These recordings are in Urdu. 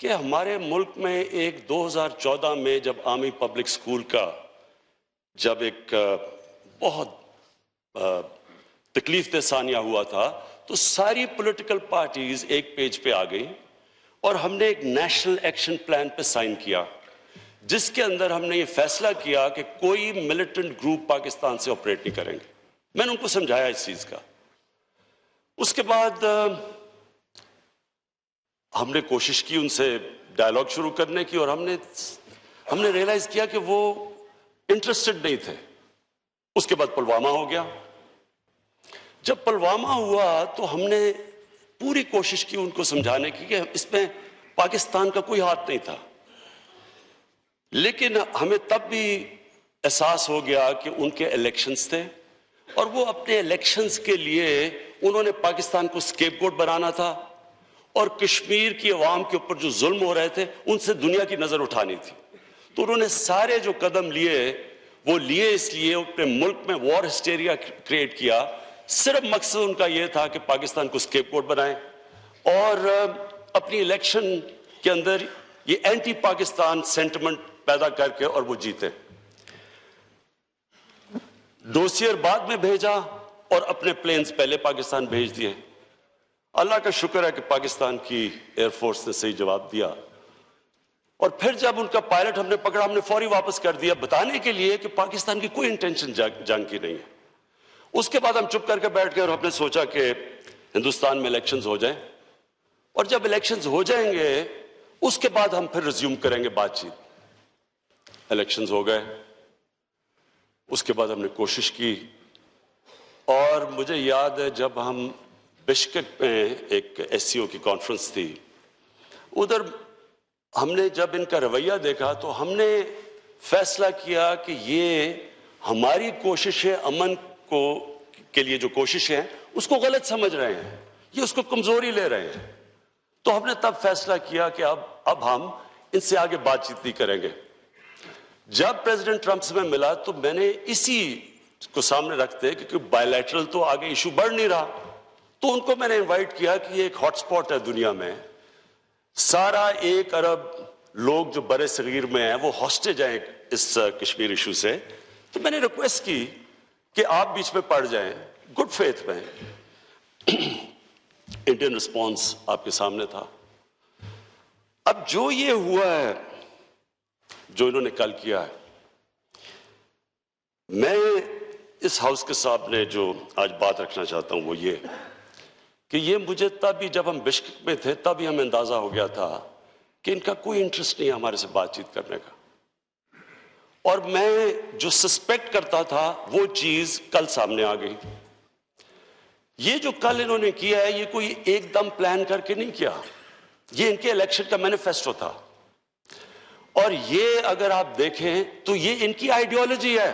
کہ ہمارے ملک میں ایک 2014 میں جب عامی پبلک سکول کا جب ایک بہت تکلیف دہ ثانیہ ہوا تھا تو ساری پولیٹیکل پارٹیز ایک پیج پہ آ گئی اور ہم نے ایک نیشنل ایکشن پلان پہ سائن کیا جس کے اندر ہم نے یہ فیصلہ کیا کہ کوئی ملیٹنٹ گروپ پاکستان سے آپریٹ نہیں کریں گے. میں نے ان کو سمجھایا اس چیز کا. اس کے بعد ہم نے کوشش کی ان سے ڈائلاگ شروع کرنے کی اور ہم نے ریئلائز کیا کہ وہ انٹرسٹڈ نہیں تھے. اس کے بعد پلوامہ ہو گیا. جب پلوامہ ہوا تو ہم نے پوری کوشش کی ان کو سمجھانے کی کہ اس میں پاکستان کا کوئی ہاتھ نہیں تھا, لیکن ہمیں تب بھی احساس ہو گیا کہ ان کے الیکشنز تھے اور وہ اپنے الیکشنز کے لیے انہوں نے پاکستان کو اسکیپ گوٹ بنانا تھا اور کشمیر کی عوام کے اوپر جو ظلم ہو رہے تھے ان سے دنیا کی نظر اٹھانی تھی. تو انہوں نے سارے جو قدم لیے وہ لیے اس لیے اپنے ملک میں وار ہسٹیریا کریٹ کیا. صرف مقصد ان کا یہ تھا کہ پاکستان کو اسکیپ گوٹ بنائیں اور اپنی الیکشن کے اندر یہ اینٹی پاکستان سینٹیمنٹ پیدا کر کے اور وہ جیتے. ڈوسیئر بعد میں بھیجا اور اپنے پلینز پہلے پاکستان بھیج دیے. اللہ کا شکر ہے کہ پاکستان کی ایئر فورس نے صحیح جواب دیا اور پھر جب ان کا پائلٹ ہم نے پکڑا ہم نے فوری واپس کر دیا بتانے کے لیے کہ پاکستان کی کوئی انٹینشن جنگ کی نہیں ہے. اس کے بعد ہم چپ کر کے بیٹھ گئے اور ہم نے سوچا کہ ہندوستان میں الیکشنز ہو جائیں اور جب الیکشنز ہو جائیں گے اس کے بعد ہم پھر ریزیوم کریں گے بات چیت. الیکشنز ہو گئے. اس کے بعد ہم نے کوشش کی اور مجھے یاد ہے جب ہم بشکک میں ایک ایس سی او کی کانفرنس تھی ادھر ہم نے جب ان کا رویہ دیکھا تو ہم نے فیصلہ کیا کہ یہ ہماری کوششیں امن کے لیے جو کوششیں ہیں اس کو غلط سمجھ رہے ہیں, یہ اس کو کمزوری لے رہے ہیں. تو ہم نے تب فیصلہ کیا کہ اب ہم ان سے آگے بات چیت نہیں کریں گے. جب پریزیڈنٹ ٹرمپ سے میں ملا تو میں نے اسی کو سامنے رکھتے کیونکہ بائی لیٹرل تو آگے ایشو بڑھ نہیں رہا تو ان کو میں نے انوائٹ کیا کہ یہ ایک ہاٹ سپاٹ ہے دنیا میں, سارا 1 ارب لوگ جو برے صغیر میں ہیں وہ ہاسٹیج ہیں اس کشمیر ایشو سے. تو میں نے ریکویسٹ کی کہ آپ بیچ میں پڑ جائیں گڈ فیتھ میں. انڈین رسپانس آپ کے سامنے تھا. اب جو یہ ہوا ہے جو انہوں نے کل کیا ہے, میں اس ہاؤس کے سامنے جو آج بات رکھنا چاہتا ہوں وہ یہ کہ یہ مجھے تب ہی جب ہم بشکک میں تھے تب ہی ہمیں اندازہ ہو گیا تھا کہ ان کا کوئی انٹرسٹ نہیں ہے ہمارے سے بات چیت کرنے کا. اور میں جو سسپیکٹ کرتا تھا وہ چیز کل سامنے آ گئی. یہ جو کل انہوں نے کیا ہے یہ کوئی ایک دم پلان کر کے نہیں کیا, یہ ان کے الیکشن کا مینیفیسٹو تھا. اور یہ اگر آپ دیکھیں تو یہ ان کی آئیڈیالوجی ہے.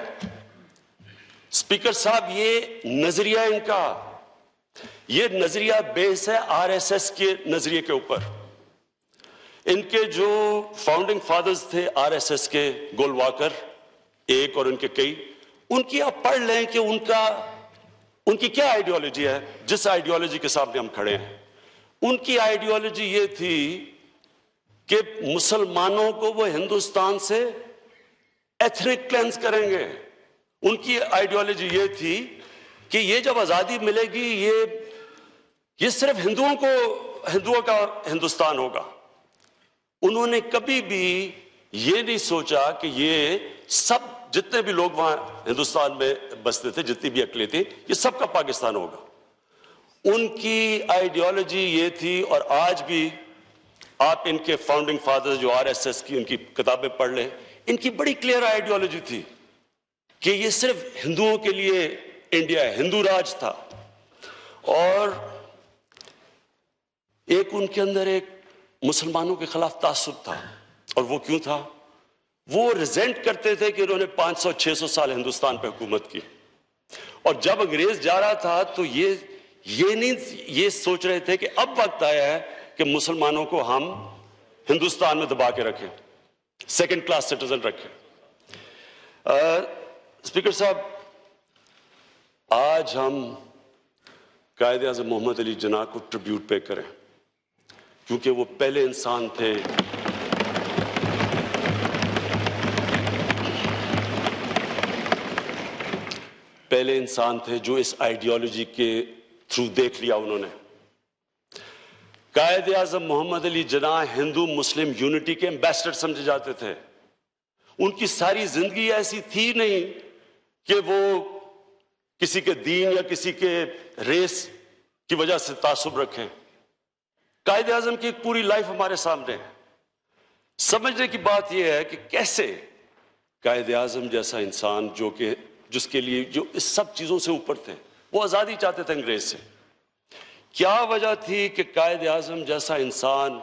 اسپیکر صاحب یہ نظریہ ان کا, یہ نظریہ بیس ہے آر ایس ایس کے نظریے کے اوپر. ان کے جو فاؤنڈنگ فادرز تھے آر ایس ایس کے, گول واکر ایک اور ان کے کئی, ان کی آپ پڑھ لیں کہ ان کی کیا آئیڈیالوجی ہے. جس آئیڈیالوجی کے سامنے ہم کھڑے ہیں ان کی آئیڈیالوجی یہ تھی کہ مسلمانوں کو وہ ہندوستان سے ایتھنک کلینز کریں گے. ان کی آئیڈیالوجی یہ تھی کہ یہ جب آزادی ملے گی یہ صرف ہندوؤں کا ہندوستان ہوگا. انہوں نے کبھی بھی یہ نہیں سوچا کہ یہ سب جتنے بھی لوگ وہاں ہندوستان میں بستے تھے, جتنی بھی اقلیتیں تھیں, یہ سب کا پاکستان ہوگا. ان کی آئیڈیالوجی یہ تھی. اور آج بھی آپ ان کے فاؤنڈنگ فادرز جو آر ایس ایس کی ان کی کتابیں پڑھ لیں, ان کی بڑی کلیئر آئیڈیالوجی تھی کہ یہ صرف ہندوؤں کے لیے انڈیا ہے, ہندو راج تھا. اور ایک ان کے اندر ایک مسلمانوں کے خلاف تعصب تھا. اور وہ کیوں تھا؟ وہ ریزینٹ کرتے تھے کہ انہوں نے 500-600 سال ہندوستان پہ حکومت کی اور جب انگریز جا رہا تھا تو یہ سوچ رہے تھے کہ اب وقت آیا ہے کہ مسلمانوں کو ہم ہندوستان میں دبا کے رکھیں, سیکنڈ کلاس سٹیزن رکھیں. اسپیکر صاحب, آج ہم قائد اعظم محمد علی جناح کو ٹریبیوٹ پے کریں. کیونکہ وہ پہلے انسان تھے جو اس آئیڈیالوجی کے تھرو دیکھ لیا انہوں نے۔ قائد اعظم محمد علی جناح ہندو مسلم یونٹی کے ایمبیسڈر سمجھے جاتے تھے۔ ان کی ساری زندگی ایسی تھی نہیں کہ وہ کسی کے دین یا کسی کے ریس کی وجہ سے تعصب رکھیں۔ قائد اعظم کی ایک پوری لائف ہمارے سامنے ہے۔ سمجھنے کی بات یہ ہے کہ کیسے قائد اعظم جیسا انسان جس کے لیے جو اس سب چیزوں سے اوپر تھے، وہ آزادی چاہتے تھے انگریز سے، کیا وجہ تھی کہ قائد اعظم جیسا انسان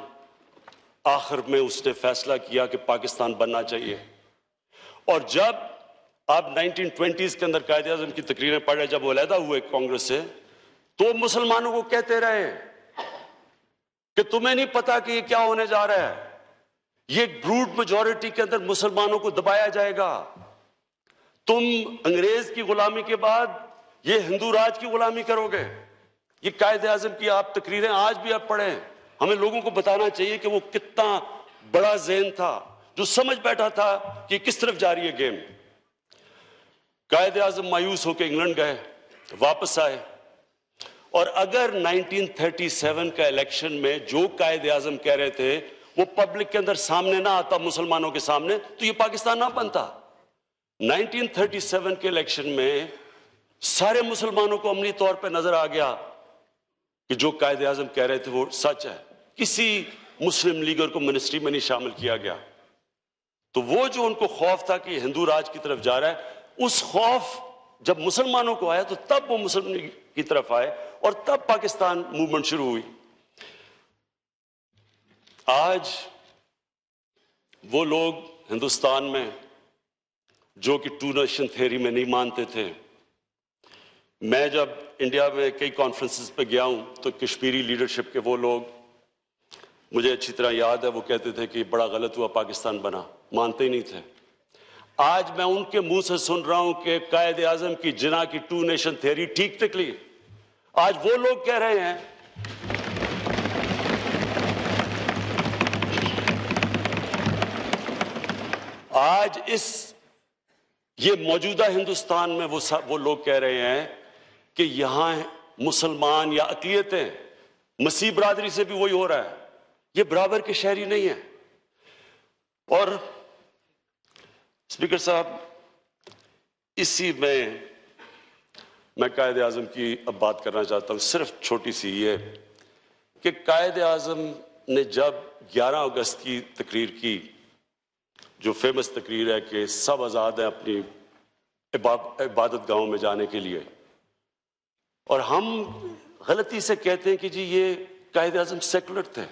آخر میں اس نے فیصلہ کیا کہ پاکستان بننا چاہیے؟ اور جب آپ 1920s کے اندر قائد اعظم کی تقریریں پڑھے، جب وہ علیحدہ ہوئے کانگریس سے، تو مسلمانوں کو کہتے رہے کہ تمہیں نہیں پتا کہ یہ کیا ہونے جا رہا ہے، یہ بروڈ میجورٹی کے اندر مسلمانوں کو دبایا جائے گا، تم انگریز کی غلامی کے بعد یہ ہندو راج کی غلامی کرو گے۔ یہ قائد اعظم کی آپ تقریریں آج بھی آپ پڑھیں، ہمیں لوگوں کو بتانا چاہیے کہ وہ کتنا بڑا ذہن تھا جو سمجھ بیٹھا تھا کہ کس طرف جاری ہے گیم۔ قائد اعظم مایوس ہو کے انگلینڈ گئے، واپس آئے، اور اگر 1937 کا الیکشن میں جو قائد اعظم کہہ رہے تھے وہ پبلک کے اندر سامنے نہ آتا، مسلمانوں کے سامنے، تو یہ پاکستان نہ بنتا۔ 1937 کے الیکشن میں سارے مسلمانوں کو عملی طور پہ نظر آ گیا کہ جو قائد اعظم کہہ رہے تھے وہ سچ ہے۔ کسی مسلم لیڈر کو منسٹری میں نہیں شامل کیا گیا۔ تو وہ جو ان کو خوف تھا کہ ہندو راج کی طرف جا رہا ہے، اس خوف جب مسلمانوں کو آیا تو تب وہ مسلم لیگ کی طرف آئے اور تب پاکستان موومنٹ شروع ہوئی۔ آج وہ لوگ ہندوستان میں جو کہ ٹو نیشن تھیوری میں نہیں مانتے تھے، میں جب انڈیا میں کئی کانفرنسز پہ گیا ہوں تو کشمیری لیڈرشپ کے وہ لوگ، مجھے اچھی طرح یاد ہے، وہ کہتے تھے کہ بڑا غلط ہوا پاکستان بنا، مانتے ہی نہیں تھے۔ آج میں ان کے منہ سے سن رہا ہوں کہ قائد اعظم کی جناح کی ٹو نیشن تھیوری ٹھیک نکلی۔ آج وہ لوگ کہہ رہے ہیں آج یہ موجودہ ہندوستان میں وہ لوگ کہہ رہے ہیں کہ یہاں مسلمان یا اقلیتیں، مسیح برادری سے بھی وہی ہو رہا ہے، یہ برابر کے شہری نہیں ہیں۔ اور اسپیکر صاحب، اسی میں قائد اعظم کی اب بات کرنا چاہتا ہوں، صرف چھوٹی سی یہ کہ قائد اعظم نے جب 11 اگست کی تقریر کی، جو فیمس تقریر ہے کہ سب آزاد ہیں اپنی عبادت گاہوں میں جانے کے لیے، اور ہم غلطی سے کہتے ہیں کہ جی یہ قائد اعظم سیکولر تھے۔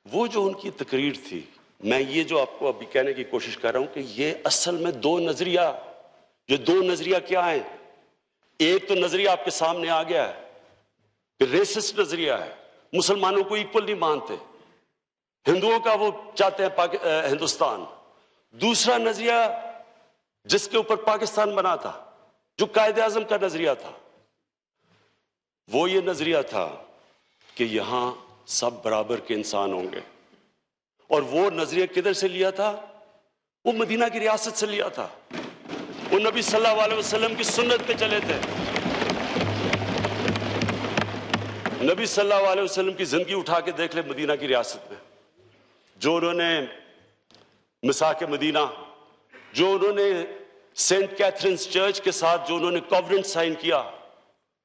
وہ جو ان کی تقریر تھی، میں یہ جو آپ کو ابھی کہنے کی کوشش کر رہا ہوں کہ یہ اصل میں دو نظریہ کیا ہیں؟ ایک تو نظریہ آپ کے سامنے آ گیا ہے کہ ریسسٹ نظریہ ہے، مسلمانوں کو ایکول نہیں مانتے، ہندوؤں کا وہ چاہتے ہیں ہندوستان۔ دوسرا نظریہ جس کے اوپر پاکستان بنا تھا، جو قائد اعظم کا نظریہ تھا، وہ یہ نظریہ تھا کہ یہاں سب برابر کے انسان ہوں گے۔ اور وہ نظریہ کدھر سے لیا تھا؟ وہ مدینہ کی ریاست سے لیا تھا، وہ نبی صلی اللہ علیہ وسلم کی سنت پہ چلے تھے۔ نبی صلی اللہ علیہ وسلم کی زندگی اٹھا کے دیکھ لے مدینہ کی ریاست میں، جو انہوں نے مساک مدینہ، جو انہوں نے سینٹ کیتھرینز چرچ کے ساتھ جو انہوں نے کووننٹ سائن کیا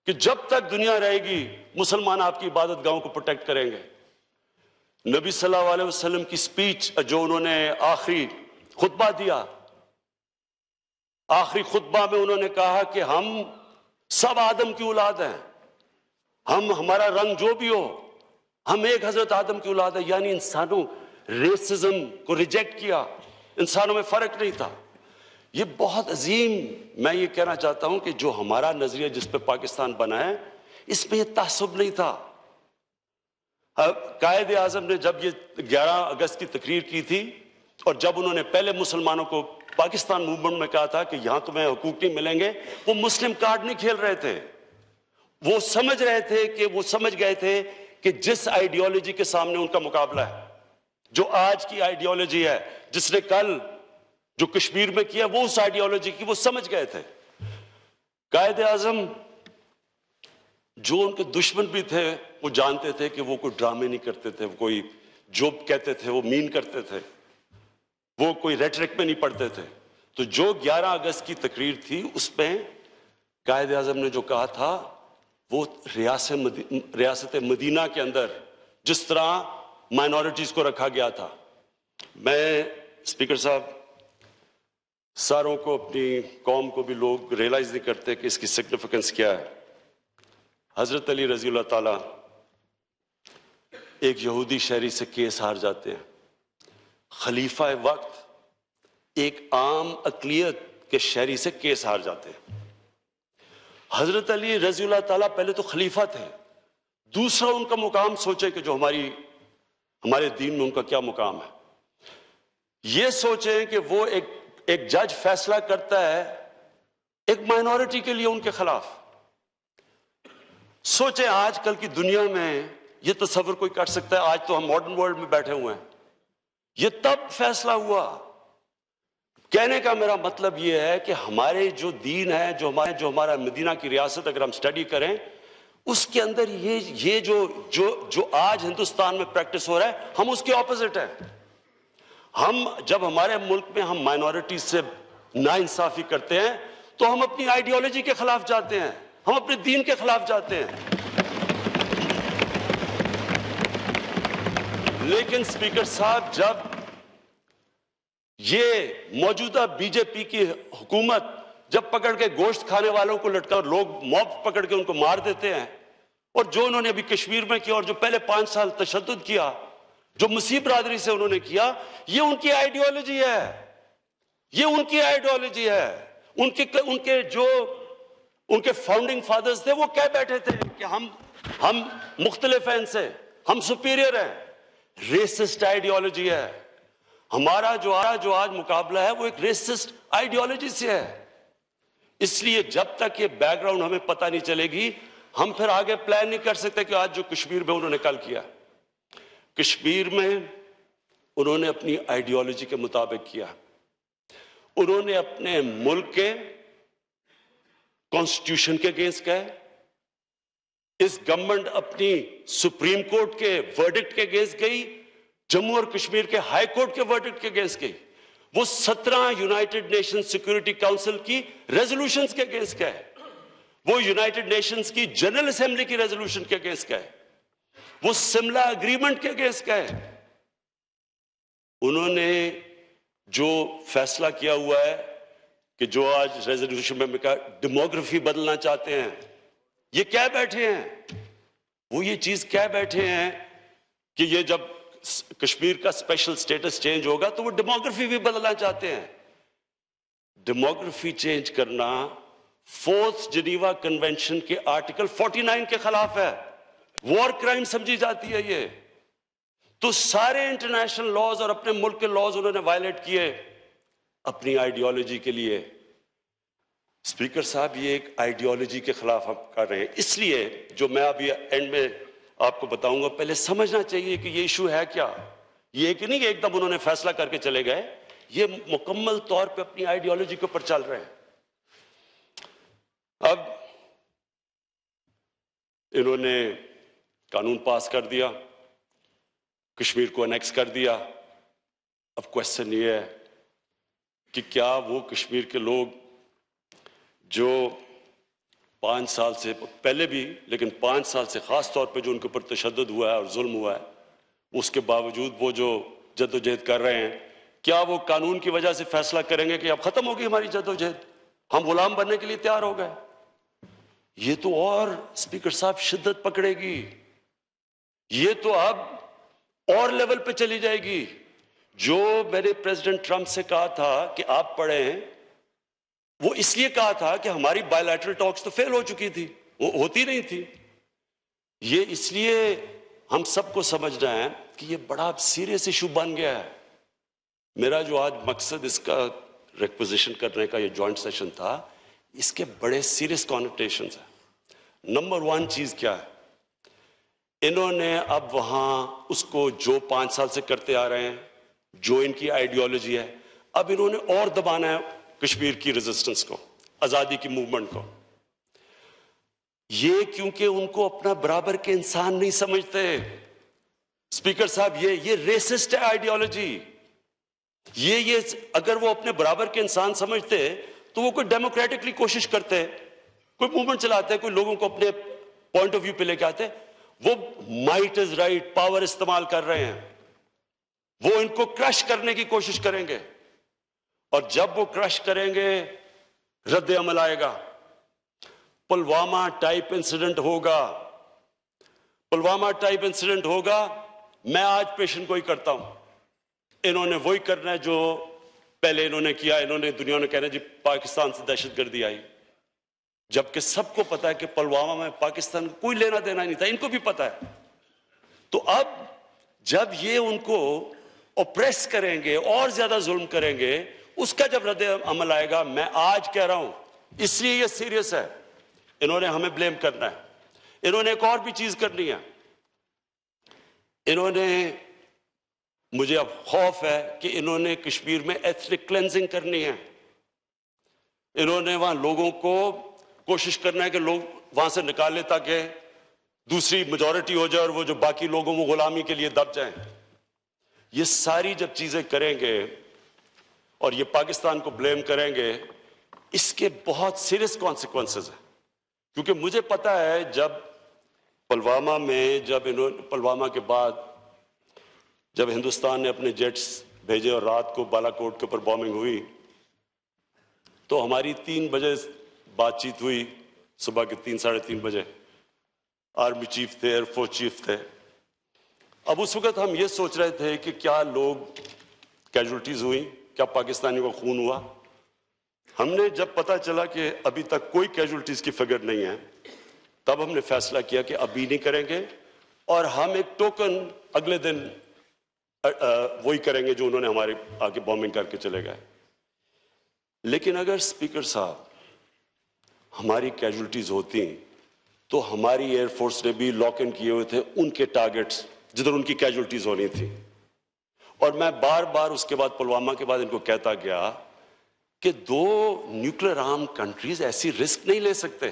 کہ جب تک دنیا رہے گی مسلمان آپ کی عبادت گاہوں کو پروٹیکٹ کریں گے۔ نبی صلی اللہ علیہ وسلم کی سپیچ جو انہوں نے آخری خطبہ دیا، آخری خطبہ میں انہوں نے کہا کہ ہم سب آدم کی اولاد ہیں، ہمارا رنگ جو بھی ہو، ہم ایک حضرت آدم کی اولاد ہے، یعنی انسانوں ریسزم کو ریجیکٹ کیا، انسانوں میں فرق نہیں تھا۔ یہ بہت عظیم، میں یہ کہنا چاہتا ہوں کہ جو ہمارا نظریہ جس پہ پاکستان بنا ہے، اس میں یہ تعصب نہیں تھا۔ قائد اعظم نے جب یہ 11 اگست کی تقریر کی تھی اور جب انہوں نے پہلے مسلمانوں کو پاکستان موومنٹ میں کہا تھا کہ یہاں تمہیں حقوق نہیں ملیں گے، وہ مسلم کارڈ نہیں کھیل رہے تھے، وہ سمجھ گئے تھے کہ جس آئیڈیالوجی کے سامنے ان کا مقابلہ ہے، جو آج کی آئیڈیالوجی ہے، جس نے کل جو کشمیر میں کیا وہ اس آئیڈیالوجی کی وہ سمجھ گئے تھے۔ قائد اعظم جو ان کے دشمن بھی تھے وہ جانتے تھے کہ وہ کوئی ڈرامے نہیں کرتے تھے، وہ کوئی جو کہتے تھے وہ مین کرتے تھے، وہ کوئی ریٹرک میں نہیں پڑھتے تھے۔ تو جو 11 اگست کی تقریر تھی اس میں قائد اعظم نے جو کہا تھا وہ ریاست مدینہ کے اندر جس طرح مائنورٹیز کو رکھا گیا تھا، میں اسپیکر صاحب ساروں کو، اپنی قوم کو بھی لوگ ریئلائز نہیں کرتے کہ اس کی سگنیفیکنس کیا ہے۔ حضرت علی رضی اللہ تعالیٰ ایک یہودی شہری سے کیس ہار جاتے ہیں، خلیفہ وقت ایک عام اقلیت کے شہری سے کیس ہار جاتے ہیں۔ حضرت علی رضی اللہ تعالیٰ پہلے تو خلیفہ تھے، دوسرا ان کا مقام سوچے کہ جو ہمارے دین میں ان کا کیا مقام ہے۔ یہ سوچیں کہ وہ ایک جج فیصلہ کرتا ہے ایک مائنورٹی کے لیے ان کے خلاف۔ سوچیں آج کل کی دنیا میں یہ تصور کوئی کر سکتا ہے؟ آج تو ہم ماڈرن ورلڈ میں بیٹھے ہوئے ہیں، یہ تب فیصلہ ہوا۔ کہنے کا میرا مطلب یہ ہے کہ ہمارے جو دین ہے، جو ہمارا مدینہ کی ریاست اگر ہم سٹڈی کریں اس کے اندر یہ جو آج ہندوستان میں پریکٹس ہو رہا ہے ہم اس کے اپوزٹ ہیں۔ ہم جب ہمارے ملک میں ہم مائنورٹیز سے ناانصافی کرتے ہیں تو ہم اپنی آئیڈیالوجی کے خلاف جاتے ہیں، ہم اپنے دین کے خلاف جاتے ہیں۔ لیکن اسپیکر صاحب جب یہ موجودہ بی جے پی کی حکومت جب پکڑ کے گوشت کھانے والوں کو لٹکا، لوگ موب پکڑ کے ان کو مار دیتے ہیں، اور جو انہوں نے ابھی کشمیر میں کیا اور جو پہلے 5 سال تشدد کیا، جو مسیح برادری سے انہوں نے کیا، یہ ان کی آئیڈیالوجی ہے، یہ ان کی آئیڈیالوجی ہے۔ ان کے فاؤنڈنگ فادرز تھے، وہ کہہ بیٹھے تھے کہ ہم مختلف ہیں ان سے، ہم سپیریئر ہیں۔ ریسسٹ آئیڈیالوجی ہے ہمارا، جو آج مقابلہ ہے وہ ایک ریسسٹ آئیڈیالوجی سے ہے۔ اس لیے جب تک یہ بیک گراؤنڈ ہمیں پتہ نہیں چلے گی ہم پھر آگے پلان نہیں کر سکتے کہ آج جو کشمیر میں انہوں نے کل کیا، کشمیر میں انہوں نے اپنی آئیڈیالوجی کے مطابق کیا، انہوں نے اپنے ملک کے کانسٹیٹیوشن کے اگینسٹ گئے، اس گورنمنٹ اپنی سپریم کورٹ کے ورڈکٹ کے اگینسٹ گئی، جموں اور کشمیر کے ہائی کورٹ کے ورڈکٹ کے اگینسٹ گئی، وہ 17 یونائٹڈ نیشن سیکورٹی کاؤنسل کی ریزولوشنز کے اگینسٹ گئے، وہ یونائٹڈ نیشنز کی جنرل اسمبلی کی ریزولوشن کے اگینسٹ گئے، وہ سملا اگریمنٹ کے اگینسٹ گئے۔ انہوں نے جو فیصلہ کیا ہوا ہے کہ جو آج ریزولوشن میں کہا ڈیموگرافی بدلنا چاہتے ہیں، یہ کہہ بیٹھے ہیں، وہ یہ چیز کہہ بیٹھے ہیں کہ یہ جب کشمیر کا اسپیشل سٹیٹس چینج ہوگا تو وہ ڈیموگرافی بھی بدلنا چاہتے ہیں۔ ڈیموگرافی چینج کرنا 4th جنیوا کنونشن کے آرٹیکل 49 کے خلاف ہے، وار کرائم سمجھی جاتی ہے یہ۔ تو سارے انٹرنیشنل لاز اور اپنے ملک کے لاز انہوں نے وائلیٹ کیے اپنی آئیڈیالوجی کے لیے۔ اسپیکر صاحب یہ ایک آئیڈیالوجی کے خلاف ہم کر رہے ہیں، اس لیے جو میں ابھی اینڈ میں آپ کو بتاؤں گا، پہلے سمجھنا چاہیے کہ یہ ایشو ہے کیا۔ یہ ایک نہیں کہ ایک دم انہوں نے فیصلہ کر کے چلے گئے، یہ مکمل طور پہ اپنی آئیڈیالوجی کے اوپر چل رہے ہیں۔ اب انہوں نے قانون پاس کر دیا، کشمیر کو انیکس کر دیا۔ اب کوشچن یہ ہے کہ کیا وہ کشمیر کے لوگ جو 5 سال سے پہلے بھی، لیکن 5 سال سے خاص طور پہ جو ان کے اوپر تشدد ہوا ہے اور ظلم ہوا ہے، اس کے باوجود وہ جو جدوجہد کر رہے ہیں، کیا وہ قانون کی وجہ سے فیصلہ کریں گے کہ اب ختم ہوگی ہماری جدوجہد، ہم غلام بننے کے لیے تیار ہو گئے؟ یہ تو اور اسپیکر صاحب شدت پکڑے گی، یہ تو اب اور لیول پہ چلی جائے گی۔ جو میں نے پریزیڈنٹ ٹرمپ سے کہا تھا کہ آپ پڑھیں، وہ اس لیے کہا تھا کہ ہماری بائیلیٹرل ٹاکس تو فیل ہو چکی تھی، وہ ہوتی نہیں تھی۔ یہ اس لیے ہم سب کو سمجھنا ہے کہ یہ بڑا سیریس ایشو بن گیا ہے۔ میرا جو آج مقصد اس کا ریکوزیشن کرنے کا یہ جوائنٹ سیشن تھا، اس کے بڑے سیریس کانوٹیشنز ہیں۔ نمبر 1 چیز کیا ہے انہوں نے اب وہاں اس کو جو 5 سال سے کرتے آ رہے ہیں، جو ان کی آئیڈیالوجی ہے، اب انہوں نے اور دبانا ہے کشمیر کی ریزسٹنس کو، آزادی کی موومنٹ کو. یہ کیونکہ ان کو اپنا برابر کے انسان نہیں سمجھتے. اسپیکر صاحب، یہ ریسسٹ ہے آئیڈیالوجی. یہ اگر وہ اپنے برابر کے انسان سمجھتے تو وہ کوئی ڈیموکریٹکلی کوشش کرتے، کوئی موومنٹ چلاتے، کوئی لوگوں کو اپنے پوائنٹ آف ویو پہ لے کے آتے. وہ مائٹ از رائٹ پاور استعمال کر رہے ہیں، وہ ان کو کرش کرنے کی کوشش کریں گے، اور جب وہ کرش کریں گے رد عمل آئے گا. پلوامہ ٹائپ انسیڈنٹ ہوگا، پلوامہ ٹائپ انسیڈنٹ ہوگا. میں آج پیشن گوئی کرتا ہوں، انہوں نے وہی کرنا ہے جو پہلے انہوں نے کیا. انہوں نے دنیا نے کہنا جی پاکستان سے دہشت گردی آئی، جبکہ سب کو پتا ہے کہ پلوامہ میں پاکستان کو کوئی لینا دینا نہیں تھا، ان کو بھی پتا ہے. تو اب جب یہ ان کو اوپریس کریں گے اور زیادہ ظلم کریں گے، اس کا جب رد عمل آئے گا. میں آج کہہ رہا ہوں، اس لیے یہ سیریس ہے. انہوں نے ہمیں بلیم کرنا ہے. انہوں نے ایک اور بھی چیز کرنی ہے. انہوں نے، مجھے اب خوف ہے کہ انہوں نے کشمیر میں ایتھنک کلینزنگ کرنی ہے. انہوں نے وہاں لوگوں کو کوشش کرنا ہے کہ لوگ وہاں سے نکالے تاکہ دوسری میجورٹی ہو جائے اور وہ جو باقی لوگوں وہ غلامی کے لیے دب جائیں. یہ ساری جب چیزیں کریں گے اور یہ پاکستان کو بلیم کریں گے، اس کے بہت سیریس کانسیکوینسز ہیں. کیونکہ مجھے پتا ہے جب پلوامہ میں، پلوامہ کے بعد جب ہندوستان نے اپنے جیٹس بھیجے اور رات کو بالا کوٹ کے اوپر بامبنگ ہوئی، تو ہماری 3 بجے بات چیت ہوئی، صبح کے 3 ساڑھے 3 بجے. آرمی چیف تھے، ایئر فورس چیف تھے. اب اس وقت ہم یہ سوچ رہے تھے کہ کیا لوگ کیجولٹیز ہوئی، کیا پاکستانیوں کا خون ہوا. ہم نے جب پتا چلا کہ ابھی تک کوئی کیجولٹیز کی فگر نہیں ہے، تب ہم نے فیصلہ کیا کہ ابھی نہیں کریں گے، اور ہم ایک ٹوکن اگلے دن وہی کریں گے جو انہوں نے ہمارے آگے بامبنگ کر کے چلے گئے. لیکن اگر اسپیکر صاحب ہماری کیجولٹیز ہوتی تو ہماری ایئر فورس نے بھی لاک ان کیے ہوئے تھے ان کے ٹارگٹس جدھر ان کی کیجولٹیز ہونی تھی. اور میں بار بار اس کے بعد پلوامہ کے بعد ان کو کہتا گیا کہ 2 نیوکلیر آرم کنٹریز ایسی رسک نہیں لے سکتے.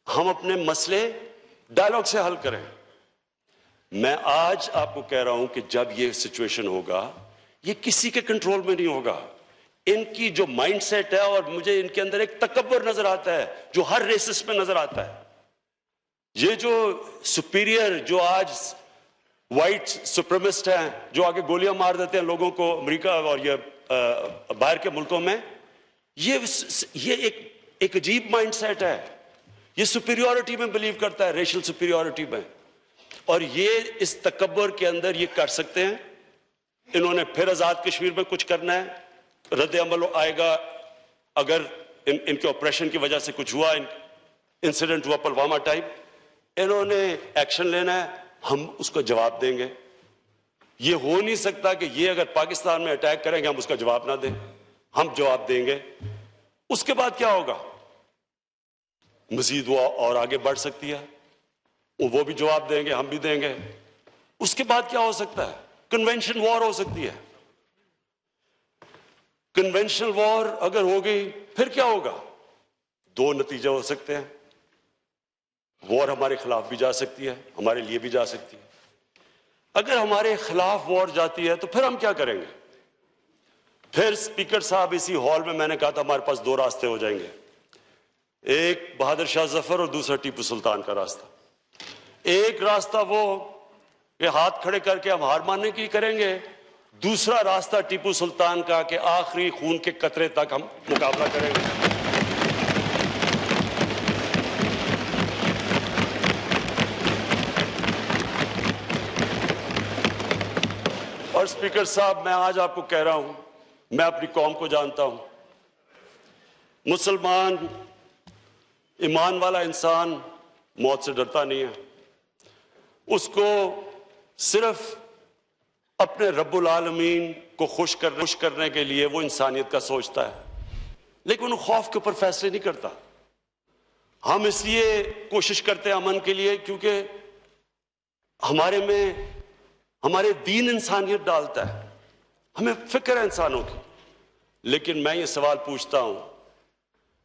ہم اپنے مسئلے ڈائلاگ سے حل کریں. میں آج آپ کو کہہ رہا ہوں کہ جب یہ سچویشن ہوگا، یہ کسی کے کنٹرول میں نہیں ہوگا. ان کی جو مائنڈ سیٹ ہے، اور مجھے ان کے اندر ایک تکبر نظر آتا ہے جو ہر ریسس میں نظر آتا ہے. یہ جو سپیریئر، جو آج وائٹ سپریمسٹ ہیں، جو آگے گولیاں مار دیتے ہیں لوگوں کو امریکہ اور یہ باہر کے ملکوں میں، یہ ایک عجیب مائنڈ سیٹ ہے. یہ سپیریورٹی میں بلیو کرتا ہے، ریشل سپیریورٹی میں. اور یہ اس تکبر کے اندر یہ کر سکتے ہیں. انہوں نے پھر آزاد کشمیر میں کچھ کرنا ہے. رد عمل آئے گا اگر ان کے آپریشن کی وجہ سے کچھ ہوا، انسیڈنٹ ہوا پلوامہ ٹائپ. انہوں نے ایکشن لینا ہے، ہم اس کو جواب دیں گے. یہ ہو نہیں سکتا کہ یہ اگر پاکستان میں اٹیک کریں گے ہم اس کا جواب نہ دیں. ہم جواب دیں گے. اس کے بعد کیا ہوگا؟ مزید وہ اور آگے بڑھ سکتی ہے، وہ بھی جواب دیں گے، ہم بھی دیں گے. اس کے بعد کیا ہو سکتا ہے؟ کنونشن وار ہو سکتی ہے. کنونشنل وار اگر ہو گئی پھر کیا ہوگا؟ 2 نتیجے ہو سکتے ہیں. وار ہمارے خلاف بھی جا سکتی ہے، ہمارے لیے بھی جا سکتی ہے. اگر ہمارے خلاف وار جاتی ہے تو پھر ہم کیا کریں گے؟ پھر اسپیکر صاحب اسی ہال میں نے کہا تھا ہمارے پاس 2 راستے ہو جائیں گے. ایک بہادر شاہ ظفر اور دوسرا ٹیپو سلطان کا راستہ. ایک راستہ وہ کہ ہاتھ کھڑے کر کے ہم ہار ماننے کی کریں گے. دوسرا راستہ ٹیپو سلطان کا کہ آخری خون کے قطرے تک ہم مقابلہ کریں گے. اور اسپیکر صاحب، میں آج آپ کو کہہ رہا ہوں، میں اپنی قوم کو جانتا ہوں. مسلمان ایمان والا انسان موت سے ڈرتا نہیں ہے. اس کو صرف اپنے رب العالمین کو خوش کرنے کے لیے وہ انسانیت کا سوچتا ہے، لیکن وہ خوف کے اوپر فیصلے نہیں کرتا. ہم اس لیے کوشش کرتے ہیں امن کے لیے کیونکہ ہمارے میں ہمارے دین انسانیت ڈالتا ہے, ہمیں فکر ہے انسانوں کی. لیکن میں یہ سوال پوچھتا ہوں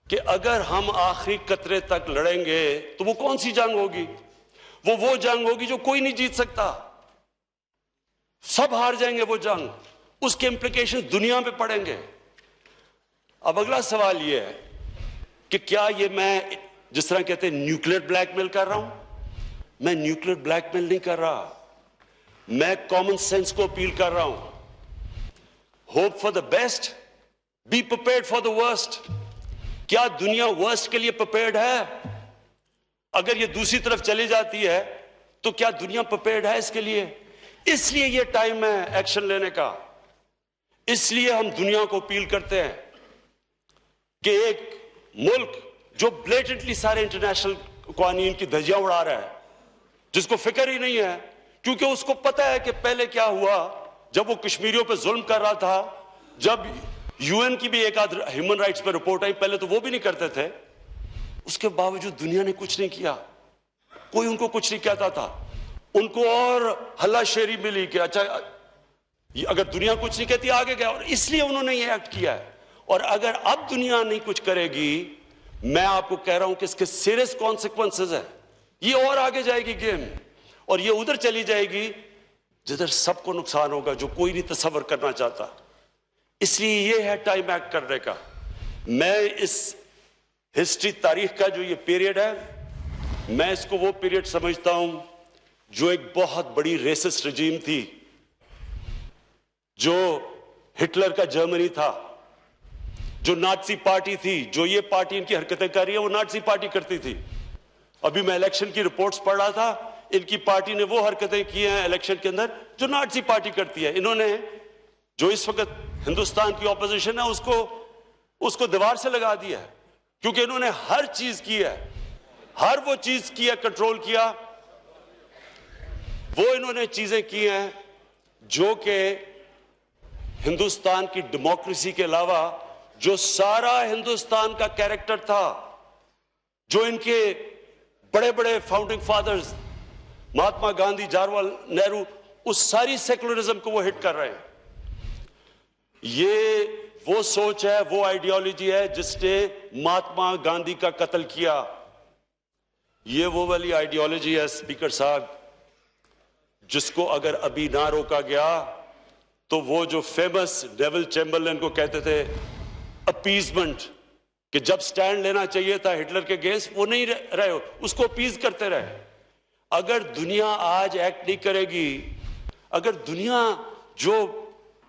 کہ اگر ہم آخری قطرے تک لڑیں گے تو وہ کون سی جنگ ہوگی؟ وہ جنگ ہوگی جو کوئی نہیں جیت سکتا. سب ہار جائیں گے وہ جنگ, اس کے امپلیکیشن دنیا پہ پڑیں گے. اب اگلا سوال یہ ہے کہ کیا یہ میں جس طرح کہتے ہیں نیوکلیر بلیک میل کر رہا ہوں؟ میں نیوکلیر بلیک میل نہیں کر رہا, میں کامن سینس کو اپیل کر رہا ہوں. Hope for the best, be prepared for the worst. کیا دنیا ورسٹ کے لیے پریپیئرڈ ہے؟ اگر یہ دوسری طرف چلی جاتی ہے تو کیا دنیا پریپیئرڈ ہے اس کے لیے؟ اس لیے یہ ٹائم ہے ایکشن لینے کا. اس لیے ہم دنیا کو اپیل کرتے ہیں کہ ایک ملک جو بلیٹنٹلی سارے انٹرنیشنل قوانین کی دھجیاں اڑا رہا ہے, جس کو فکر ہی نہیں ہے, کیونکہ اس کو پتا ہے کہ پہلے کیا ہوا جب وہ کشمیریوں پہ ظلم کر رہا تھا, جب یو این کی بھی ایک آدھ ہیومن رائٹس پہ رپورٹ آئی, پہلے تو وہ بھی نہیں کرتے تھے, اس کے باوجود دنیا نے کچھ نہیں کیا, کوئی ان کو کچھ نہیں کہتا تھا. ان کو اور ہلا شیری ملی کہ اچھا اگر دنیا کچھ نہیں کہتی آگے گیا, اور اس لیے انہوں نے یہ ایکٹ کیا ہے. اور اگر اب دنیا نہیں کچھ کرے گی, میں آپ کو کہہ رہا ہوں کہ اس کے سیریس کانسیکوینسز ہیں. یہ اور آگے جائے گی گیم, اور یہ ادھر چلی جائے گی جدھر سب کو نقصان ہوگا, جو کوئی نہیں تصور کرنا چاہتا. اس لیے یہ ہے ٹائم ایکٹ کرنے کا. میں اس ہسٹری تاریخ کا جو یہ پیریڈ ہے, میں اس کو وہ پیریڈ سمجھتا ہوں جو ایک بہت بڑی ریسسٹ رجیم تھی, جو ہٹلر کا جرمنی تھا, جو نازی پارٹی تھی, جو یہ پارٹی ان کی حرکتیں کر رہی ہے وہ نازی پارٹی کرتی تھی. ابھی میں الیکشن کی رپورٹس پڑھ رہا تھا, ان کی پارٹی نے وہ حرکتیں کی ہیں الیکشن کے اندر جو نازی پارٹی کرتی ہے. انہوں نے جو اس وقت ہندوستان کی اپوزیشن ہے اس کو دیوار سے لگا دیا ہے, کیونکہ انہوں نے ہر چیز کی ہے, ہر وہ چیز کی ہے, کنٹرول کیا. وہ انہوں نے چیزیں کی ہیں جو کہ ہندوستان کی ڈیموکریسی کے علاوہ جو سارا ہندوستان کا کیریکٹر تھا, جو ان کے بڑے بڑے فاؤنڈنگ فادرز مہاتما گاندھی, جواہر لال نہرو, اس ساری سیکولرزم کو وہ ہٹ کر رہے ہیں. یہ وہ سوچ ہے, وہ آئیڈیالوجی ہے جس نے مہاتما گاندھی کا قتل کیا. یہ وہ والی آئیڈیالوجی ہے اسپیکر صاحب جس کو اگر ابھی نہ روکا گیا تو وہ جو فیمس ڈیول چیمبرلین کو کہتے تھے اپیزمنٹ, کہ جب سٹینڈ لینا چاہیے تھا ہٹلر کے اگینسٹ وہ نہیں رہے, اس کو اپیز کرتے رہے. اگر دنیا آج ایکٹ نہیں کرے گی, اگر دنیا جو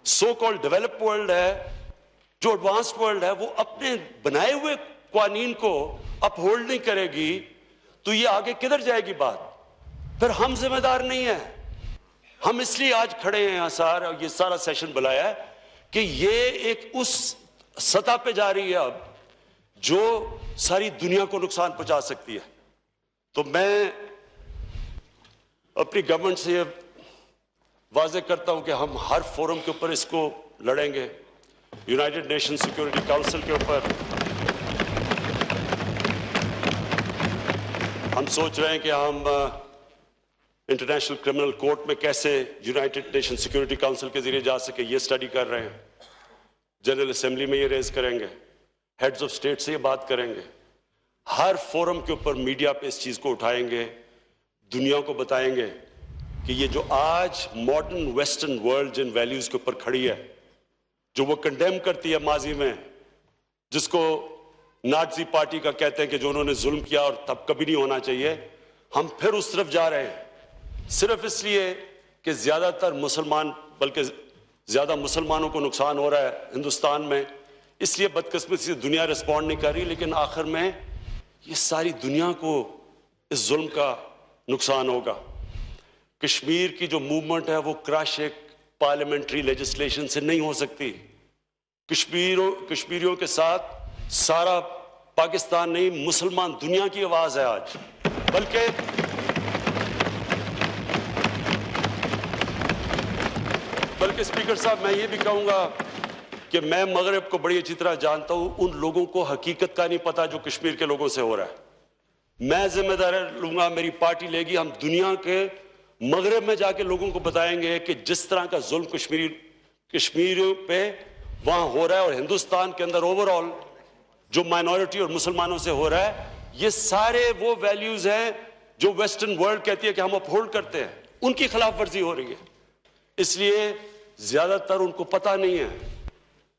سو کال ڈیولپ ورلڈ ہے, جو ایڈوانسڈ ورلڈ ہے, وہ اپنے بنائے ہوئے قوانین کو اپ ہولڈ نہیں کرے گی تو یہ آگے کدھر جائے گی بات؟ پھر ہم ذمہ دار نہیں ہیں. ہم اس لیے آج کھڑے ہیں یہاں سار, اور یہ سارا سیشن بلایا ہے کہ یہ ایک اس سطح پہ جا رہی ہے اب جو ساری دنیا کو نقصان پہنچا سکتی ہے. تو میں اپنی گورنمنٹ سے واضح کرتا ہوں کہ ہم ہر فورم کے اوپر اس کو لڑیں گے. یونائٹڈ نیشن سیکورٹی کاؤنسل کے اوپر ہم سوچ رہے ہیں کہ ہم انٹرنیشنل کرمنل کورٹ میں کیسے یونائٹڈ نیشن سیکورٹی کاؤنسل کے ذریعے جا سکے, یہ سٹڈی کر رہے ہیں. جنرل اسمبلی میں یہ ریز کریں گے, ہیڈز آف اسٹیٹ سے یہ بات کریں گے. ہر فورم کے اوپر میڈیا پہ اس چیز کو اٹھائیں گے, دنیا کو بتائیں گے کہ یہ جو آج ماڈرن ویسٹرن ورلڈ جن ویلیوز کے اوپر کھڑی ہے, جو وہ کنڈیم کرتی ہے ماضی میں, جس کو نازی پارٹی کا کہتے ہیں کہ جو انہوں نے ظلم کیا اور تب کبھی نہیں ہونا چاہیے, ہم پھر اس طرف جا رہے ہیں. صرف اس لیے کہ زیادہ تر مسلمان, بلکہ زیادہ مسلمانوں کو نقصان ہو رہا ہے ہندوستان میں, اس لیے بدقسمتی سے دنیا رسپونڈ نہیں کر رہی, لیکن آخر میں یہ ساری دنیا کو اس ظلم کا نقصان ہوگا. کشمیر کی جو موومنٹ ہے وہ کراش ایک پارلیمنٹری لیجسلیشن سے نہیں ہو سکتی. کشمیریوں کے ساتھ سارا پاکستان نہیں, مسلمان دنیا کی آواز ہے آج. بلکہ اسپیکر صاحب میں یہ بھی کہوں گا کہ میں مغرب کو بڑی اچھی طرح جانتا ہوں, ان لوگوں کو حقیقت کا نہیں پتا جو کشمیر کے لوگوں سے ہو رہا ہے. میں ذمہ داری لوں گا, میری پارٹی لے گی, ہم دنیا کے مغرب میں جا کے لوگوں کو بتائیں گے کہ جس طرح کا ظلم کشمیر پہ وہاں ہو رہا ہے اور ہندوستان کے اندر اوور آل جو مائنورٹی اور مسلمانوں سے ہو رہا ہے، یہ سارے وہ ویلیوز ہیں جو ویسٹرن ورلڈ کہتی ہے کہ ہم اپہولڈ کرتے ہیں، ان کی خلاف ورزی ہو رہی ہے۔ اس لیے زیادہ تر ان کو پتہ نہیں ہے،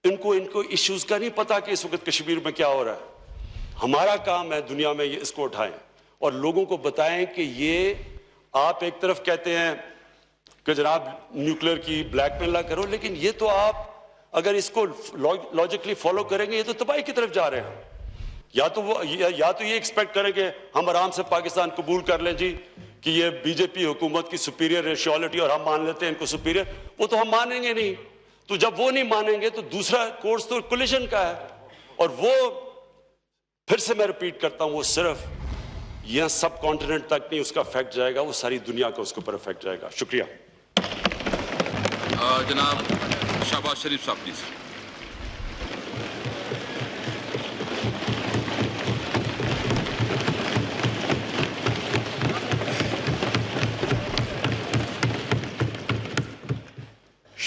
ان کو ایشوز کا نہیں پتا کہ اس وقت کشمیر میں کیا ہو رہا ہے۔ ہمارا کام ہے دنیا میں اس کو اٹھائیں اور لوگوں کو بتائیں کہ یہ آپ ایک طرف کہتے ہیں کہ جناب نیوکلیر کی بلیک میل نہ کرو، لیکن یہ تو آپ اگر اس کو لاجکلی فالو کریں گے یہ تو تباہی کی طرف جا رہے ہیں۔ یا تو یہ ایکسپیکٹ کریں کہ ہم آرام سے پاکستان قبول کر لیں جی کہ یہ بی جے پی حکومت کی سپیریئر ریشیالٹی اور ہم مان لیتے ہیں ان کو سپیریئر، وہ تو ہم مانیں گے نہیں۔ تو جب وہ نہیں مانیں گے تو دوسرا کورس تو کولیشن کا ہے، اور وہ پھر سے میں ریپیٹ کرتا ہوں وہ صرف یہ سب کانٹیننٹ تک نہیں اس کا افیکٹ جائے گا، وہ ساری دنیا کا اس کے اوپر افیکٹ جائے گا۔ شکریہ۔ جناب شہباز شریف صاحب پلیز۔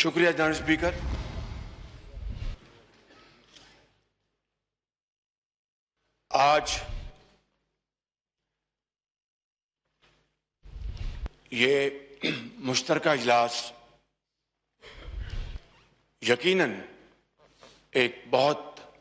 شکریہ جناب اسپیکر۔ آج یہ مشترکہ اجلاس یقیناً ایک بہت